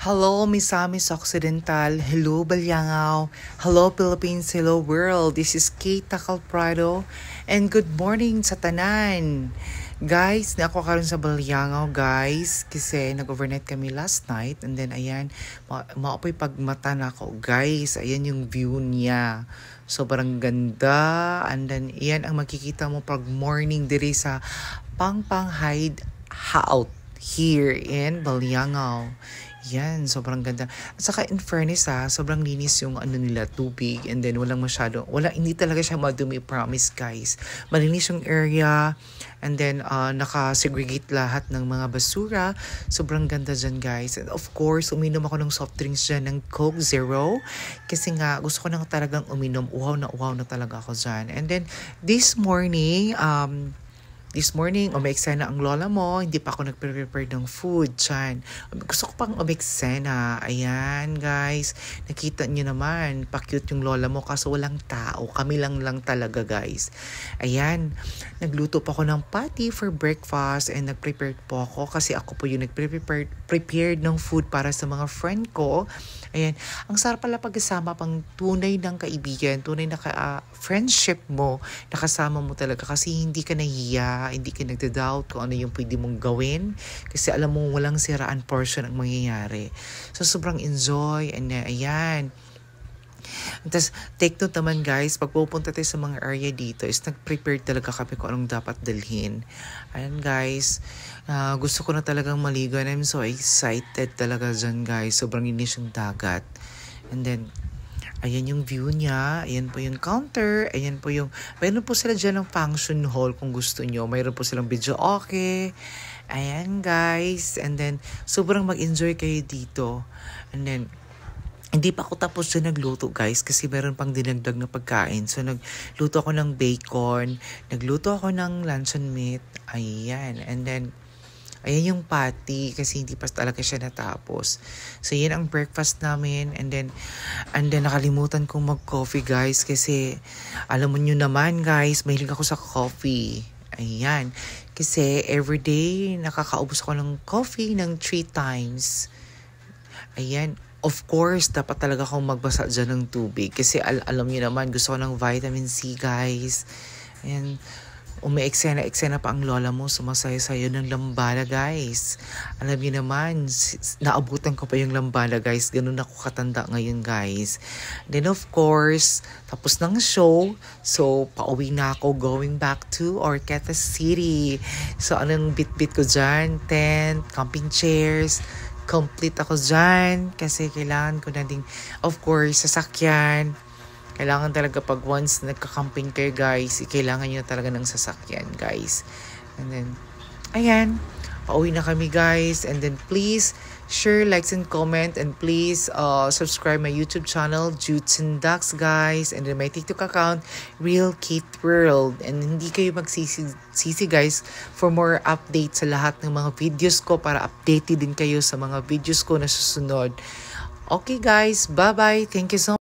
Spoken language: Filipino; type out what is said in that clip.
Hello, Misamis Occidental. Hello, Balyangaw. Hello, Philippines. Hello, world. This is Kate Takal-Prado. And good morning sa tanan. Guys, na ako karon sa Balyangaw, guys. Kasi nag-overnight kami last night. And then, ayan, maapoy pagmata na ako. Guys, ayan yung view niya. Sobrang ganda. And then, ayan ang makikita mo pag morning diri sa Pangpang Hideout here in Balyangaw. Yan, sobrang ganda. At saka in fairness sobrang linis yung nila tubig, and then hindi talaga siya madumi, promise guys. Malinis yung area, and then naka-segregate lahat ng mga basura. Sobrang ganda dyan guys. And of course, uminom ako ng soft drinks dyan ng Coke Zero. Kasi nga, gusto ko na talagang uminom. Uhaw na talaga ako dyan. And then, this morning, umeksena ang lola mo. Hindi pa ako nagprepare ng food dyan. Gusto ko pang umeksena. Ayan, guys. Nakita niyo naman, pa-cute yung lola mo kaso walang tao. Kami lang talaga, guys. Ayan. Nagluto pa ako ng patty for breakfast and nag-prepare po ako kasi ako po yung prepared ng food para sa mga friend ko. Ayan. Ang sarap pala pagkasama pang tunay ng kaibigan, tunay na friendship mo, nakasama mo talaga kasi hindi ka nahiya, hindi ka nagda-doubt kung ano yung pwede mong gawin kasi alam mo walang siraan portion ang mangyayari. So sobrang enjoy, and ayan. Tapos, take note naman guys, pag pupunta tayo sa mga area dito, is nag-prepare talaga kami kung anong dapat dalhin. Ayan guys, gusto ko na talagang maligo and I'm so excited talaga dyan guys. Sobrang linis yung dagat. And then, ayan yung view niya. Ayan po yung counter. Ayan po yung, mayroon po sila dyan ng function hall kung gusto nyo. Mayroon po silang video okay. Ayan guys. And then, sobrang mag-enjoy kayo dito. And then, hindi pa ako tapos dyan nagluto guys kasi meron pang dinagdag na pagkain. So nagluto ako ng bacon, nagluto ako ng luncheon meat. Ayan. And then, ayan yung patty kasi hindi pa talaga siya natapos. So yan ang breakfast namin. And then nakalimutan kong mag-coffee guys kasi alam mo nyo naman guys, mahilig ako sa coffee. Ayan. Kasi everyday nakakaubos ako ng coffee ng 3 times. Ayan. Of course, dapat talaga akong magbasa dyan ng tubig. Kasi alam niyo naman, gusto ko ng vitamin C, guys. Ayan, eksena pa ang lola mo. Sumasaya sa'yo ng lambada, guys. Alam niyo naman, naabutan ko pa yung lambada, guys. Ganun ako katanda ngayon, guys. Then, of course, tapos ng show. So, pauwi na ako going back to Orqueta City. So, anong bit-bit ko dyan? Tent, camping chairs. Complete ako dyan kasi kailangan ko na ding, of course, sasakyan. Kailangan talaga pag once nagka-camping kayo guys, kailangan nyo talaga ng sasakyan guys. And then, ayan, pauwi na kami guys. And then please share, likes, and comment. And please subscribe my YouTube channel, Jutes and Ducks guys. And then my TikTok account, Real Kate World. And hindi kayo magsisi guys for more updates sa lahat ng mga videos ko para updated din kayo sa mga videos ko na susunod. Okay guys, bye-bye. Thank you so much.